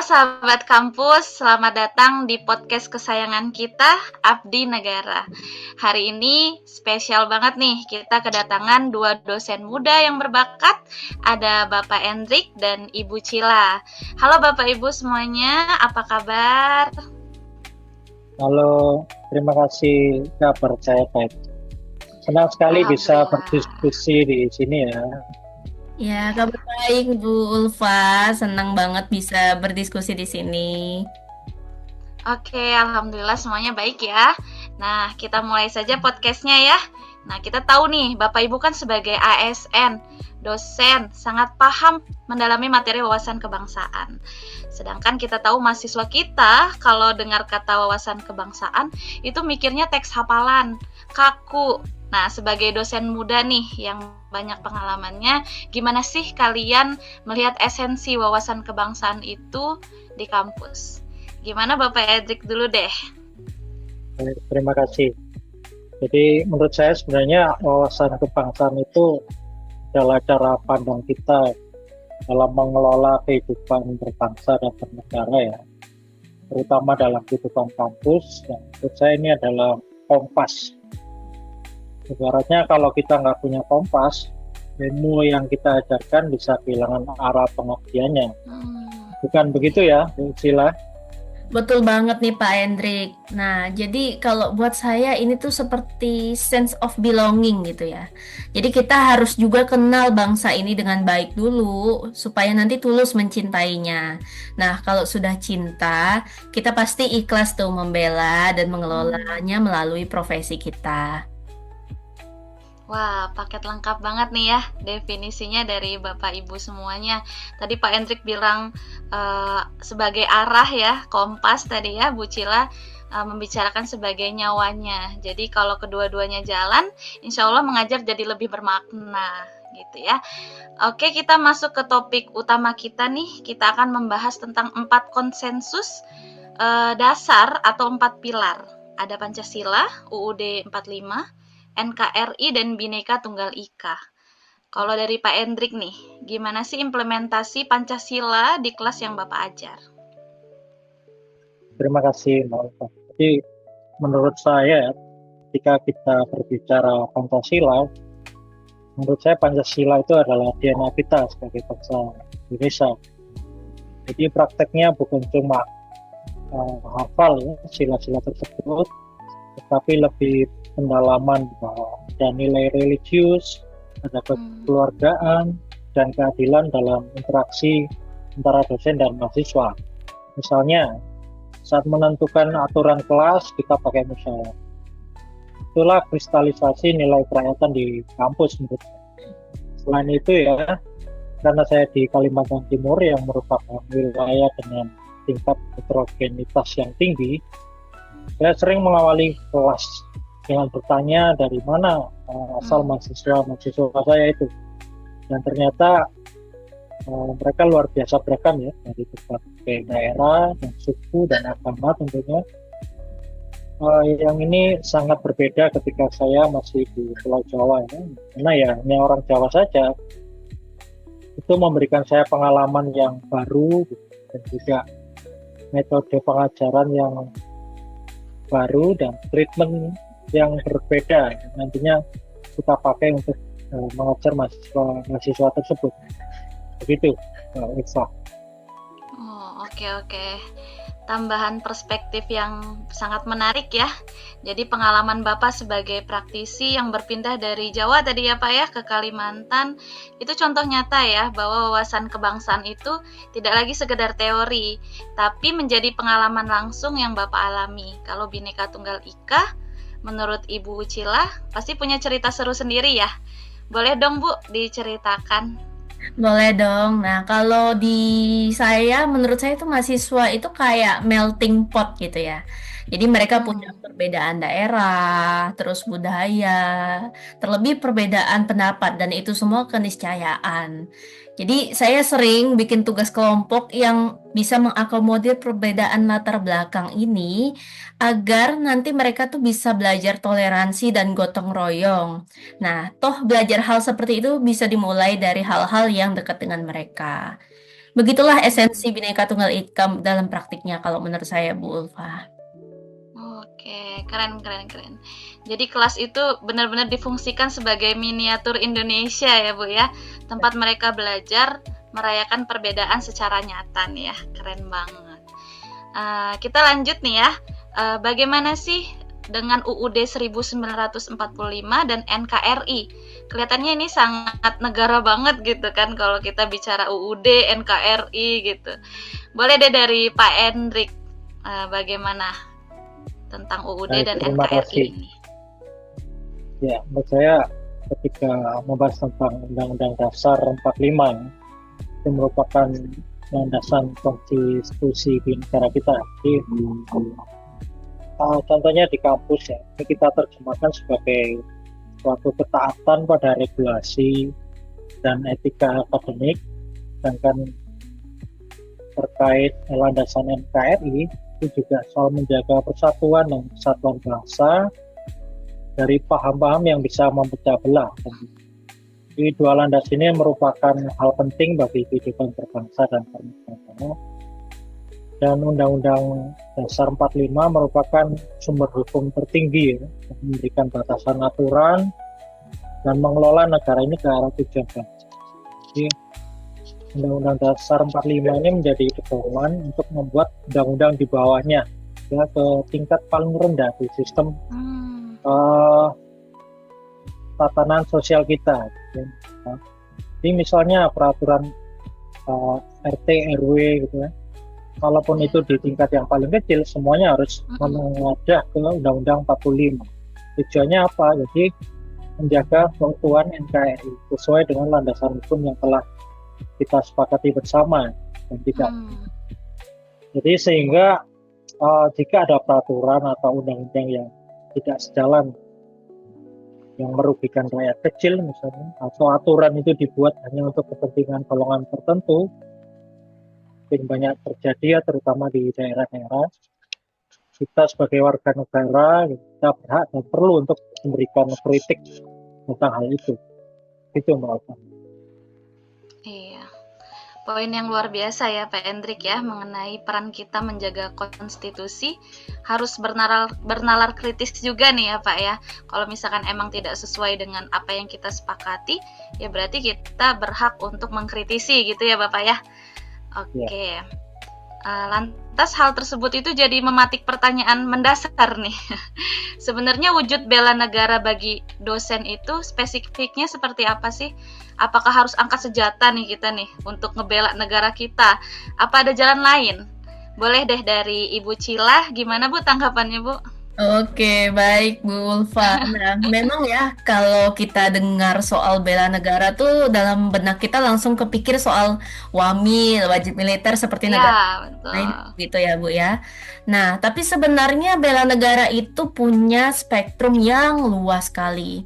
sahabat kampus, selamat datang di podcast kesayangan kita, Abdi Negara. Hari ini spesial banget nih, kita kedatangan dua dosen muda yang berbakat, ada Bapak Endrik dan Ibu Cila. Halo Bapak Ibu semuanya, apa kabar? Halo, terima kasih kabar saya baik. Senang sekali bisa Alhamdulillah. berdiskusi di sini ya. Ya, kabar baik Bu Ulfa. Senang banget bisa berdiskusi di sini. Oke, alhamdulillah semuanya baik ya. Nah, kita mulai saja podcastnya ya. Nah, kita tahu nih, Bapak Ibu kan sebagai ASN, dosen, sangat paham mendalami materi wawasan kebangsaan. Sedangkan kita tahu mahasiswa kita, kalau dengar kata wawasan kebangsaan, itu mikirnya teks hafalan, kaku. Nah, sebagai dosen muda nih, yang banyak pengalamannya, gimana sih kalian melihat esensi wawasan kebangsaan itu di kampus? Gimana Bapak Edrik dulu deh? Terima kasih. Jadi menurut saya sebenarnya wawasan kebangsaan itu adalah cara pandang kita dalam mengelola kehidupan berbangsa dan bernegara ya. Terutama dalam kehidupan kampus, yang menurut saya ini adalah kompas. Ibaratnya kalau kita nggak punya kompas, ilmu yang kita ajarkan bisa kehilangan arah pengertiannya. Bukan begitu ya, Bu Sila? Betul banget nih Pak Hendrik. Nah, jadi kalau buat saya ini tuh seperti sense of belonging gitu ya. Jadi kita harus juga kenal bangsa ini dengan baik dulu supaya nanti tulus mencintainya. Nah, kalau sudah cinta, kita pasti ikhlas tuh membela dan mengelolanya melalui profesi kita. Wah, paket lengkap banget nih ya definisinya dari Bapak Ibu semuanya. Tadi Pak Hendrik bilang sebagai arah ya, kompas tadi ya, Bu Cila membicarakan sebagai nyawanya. Jadi kalau kedua-duanya jalan, insya Allah mengajar jadi lebih bermakna gitu ya. Oke, kita masuk ke topik utama kita nih. Kita akan membahas tentang 4 konsensus dasar atau 4 pilar. Ada Pancasila, UUD 45, NKRI dan Bhinneka Tunggal Ika. Kalau dari Pak Endrik nih, gimana sih implementasi Pancasila di kelas yang Bapak ajar? Terima kasih, Mbak Ulfa. Jadi menurut saya, ketika kita berbicara Pancasila, menurut saya Pancasila itu adalah DNA kita sebagai bangsa Indonesia. Jadi prakteknya bukan cuma hafal ya, sila-sila tersebut, tetapi lebih pendalaman bahwa ada nilai religius, ada kekeluargaan, dan keadilan dalam interaksi antara dosen dan mahasiswa. Misalnya, saat menentukan aturan kelas, kita pakai musyawarah. Itulah kristalisasi nilai kerakyatan di kampus menurut saya. Selain itu ya, karena saya di Kalimantan Timur yang merupakan wilayah dengan tingkat heterogenitas yang tinggi, saya sering mengawali kelas dengan bertanya dari mana asal mahasiswa saya itu, dan ternyata mereka luar biasa beragam ya, dari berbagai daerah dan suku dan agama tentunya. Yang ini sangat berbeda ketika saya masih di Pulau Jawa ya, karena ya hanya orang Jawa saja. Itu memberikan saya pengalaman yang baru dan juga metode pengajaran yang baru dan treatment yang berbeda nantinya kita pakai untuk mengajar mahasiswa tersebut. Begitu, Iksa. Oh, oke. Tambahan perspektif yang sangat menarik ya. Jadi pengalaman Bapak sebagai praktisi yang berpindah dari Jawa tadi ya Pak ya ke Kalimantan, itu contoh nyata ya bahwa wawasan kebangsaan itu tidak lagi sekedar teori, tapi menjadi pengalaman langsung yang Bapak alami. Kalau Bhinneka Tunggal Ika, menurut Ibu Cila, pasti punya cerita seru sendiri ya. Boleh dong Bu diceritakan? Boleh dong. Nah, kalau di saya, menurut saya itu mahasiswa itu kayak melting pot gitu ya. Jadi mereka punya perbedaan daerah, terus budaya, terlebih perbedaan pendapat, dan itu semua keniscayaan. Jadi saya sering bikin tugas kelompok yang bisa mengakomodir perbedaan latar belakang ini agar nanti mereka tuh bisa belajar toleransi dan gotong royong. Nah, toh belajar hal seperti itu bisa dimulai dari hal-hal yang dekat dengan mereka. Begitulah esensi Bhinneka Tunggal Ika dalam praktiknya kalau menurut saya, Bu Ulfa. Oke, keren, keren, keren. Jadi kelas itu benar-benar difungsikan sebagai miniatur Indonesia ya Bu ya. Tempat mereka belajar merayakan perbedaan secara nyata nih ya. Keren banget. Kita lanjut nih ya. Bagaimana sih dengan UUD 1945 dan NKRI? Kelihatannya ini sangat negara banget gitu kan kalau kita bicara UUD, NKRI gitu. Boleh deh dari Pak Hendrik, bagaimana tentang UUD Baik, dan terima NKRI kasih. ini? Ya, menurut saya ketika membahas tentang Undang-Undang Dasar 45 itu merupakan landasan konstitusi di negara kita. Jadi, contohnya di kampus ya, ini kita terjemahkan sebagai suatu ketaatan pada regulasi dan etika akademik, sedangkan terkait landasan NKRI itu juga soal menjaga persatuan dan kesatuan bangsa dari paham-paham yang bisa memecah belah. Jadi dua landas ini merupakan hal penting bagi kehidupan berbangsa dan bernegara. Dan Undang-Undang Dasar 45 merupakan sumber hukum tertinggi ya, yang memberikan batasan aturan dan mengelola negara ini ke arah tujuan bangsa. Jadi Undang-Undang Dasar 45 ini menjadi pedoman untuk membuat undang-undang di bawahnya ya ke tingkat paling rendah di sistem tatanan sosial kita. Jadi misalnya peraturan RT RW gitu ya. Kalaupun itu di tingkat yang paling kecil, semuanya harus mengadah ke Undang-Undang 45. Tujuannya apa? Jadi menjaga keutuhan NKRI sesuai dengan landasan hukum yang telah kita sepakati bersama dan tidak. Jadi sehingga jika ada peraturan atau undang-undang yang tidak sejalan, yang merugikan rakyat kecil misalnya, atau aturan itu dibuat hanya untuk kepentingan golongan tertentu, mungkin banyak terjadi ya, terutama di daerah-daerah, kita sebagai warga negara kita berhak dan perlu untuk memberikan kritik tentang hal itu. Itu menurut saya. Iya. Poin yang luar biasa ya Pak Hendrik ya, mengenai peran kita menjaga konstitusi, harus bernalar kritis juga nih ya Pak ya. Kalau misalkan emang tidak sesuai dengan apa yang kita sepakati, ya berarti kita berhak untuk mengkritisi gitu ya Bapak ya. Oke. Lantas hal tersebut itu jadi mematik pertanyaan mendasar nih. Sebenarnya wujud bela negara bagi dosen itu spesifiknya seperti apa sih? Apakah harus angkat senjata nih kita nih untuk ngebela negara kita? Apa ada jalan lain? Boleh deh dari Ibu Cilah, gimana Bu tanggapannya Bu? Oke, baik Bu Ulfa. Nah, memang ya kalau kita dengar soal bela negara tuh dalam benak kita langsung kepikir soal WAMIL, wajib militer seperti negara Ya, betul. lain gitu ya Bu ya. Nah, tapi sebenarnya bela negara itu punya spektrum yang luas sekali.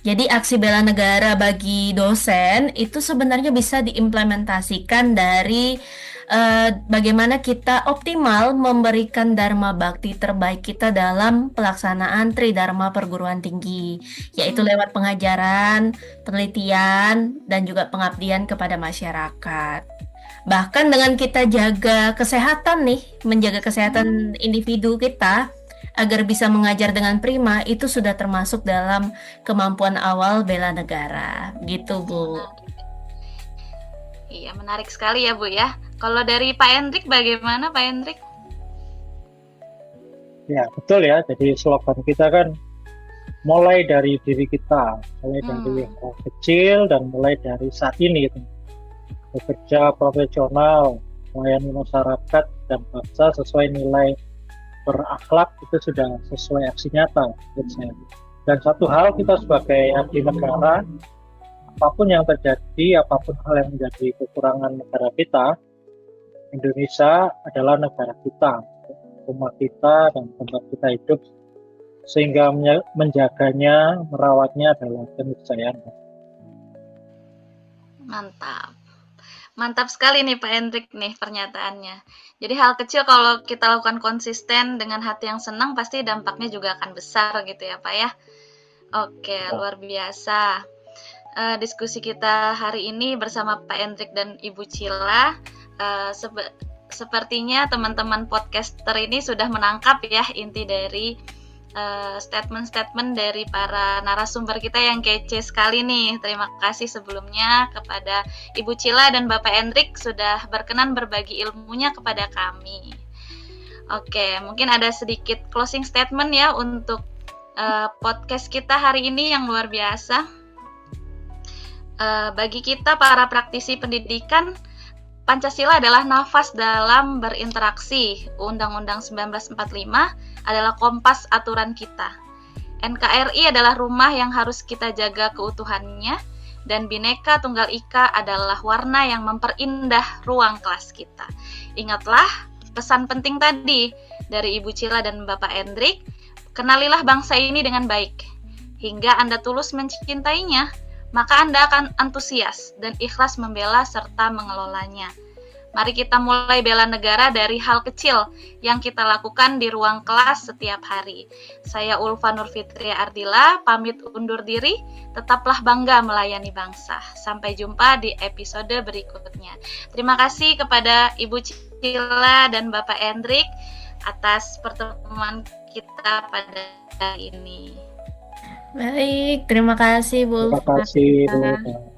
Jadi aksi bela negara bagi dosen itu sebenarnya bisa diimplementasikan dari bagaimana kita optimal memberikan dharma bakti terbaik kita dalam pelaksanaan Tridharma perguruan tinggi, yaitu lewat pengajaran, penelitian, dan juga pengabdian kepada masyarakat. Bahkan dengan kita jaga kesehatan nih, menjaga kesehatan individu kita, agar bisa mengajar dengan prima, itu sudah termasuk dalam kemampuan awal bela negara. Gitu, Bu. Iya, menarik sekali ya Bu ya. Kalau dari Pak Hendrik bagaimana Pak Hendrik? Ya, betul ya. Jadi slogan kita kan mulai dari diri kita, mulai dari yang kecil dan mulai dari saat ini gitu. Bekerja profesional, melayani masyarakat dan bangsa sesuai nilai berakhlak itu sudah sesuai aksi nyata menurut saya. Dan satu hal, kita sebagai abdi negara, apapun yang terjadi, apapun hal yang menjadi kekurangan negara kita, Indonesia adalah negara kita, rumah kita dan tempat kita hidup, sehingga menjaganya, merawatnya adalah keniscayaan. Mantap. Mantap sekali nih Pak Hendrik nih pernyataannya. Jadi hal kecil kalau kita lakukan konsisten dengan hati yang senang, pasti dampaknya juga akan besar gitu ya Pak ya. Oke, luar biasa. Diskusi kita hari ini bersama Pak Hendrik dan Ibu Cila Sepertinya teman-teman podcaster ini sudah menangkap ya inti dari statement-statement dari para narasumber kita yang kece sekali nih. Terima kasih sebelumnya kepada Ibu Cila dan Bapak Hendrik sudah berkenan berbagi ilmunya kepada kami. Oke, mungkin ada sedikit closing statement ya untuk podcast kita hari ini yang luar biasa. Bagi kita para praktisi pendidikan, Pancasila adalah nafas dalam berinteraksi. Undang-Undang 1945 adalah kompas aturan kita. NKRI adalah rumah yang harus kita jaga keutuhannya, dan Bhinneka Tunggal Ika adalah warna yang memperindah ruang kelas kita. Ingatlah pesan penting tadi dari Ibu Cila dan Bapak Hendrik, kenalilah bangsa ini dengan baik. Hingga Anda tulus mencintainya, maka Anda akan antusias dan ikhlas membela serta mengelolanya. Mari kita mulai bela negara dari hal kecil yang kita lakukan di ruang kelas setiap hari. Saya Ulfa Nurfitria Ardila, pamit undur diri, tetaplah bangga melayani bangsa. Sampai jumpa di episode berikutnya. Terima kasih kepada Ibu Cila dan Bapak Hendrik atas pertemuan kita pada hari ini. Baik, terima kasih Bu Terima Ulfa. kasih Bu.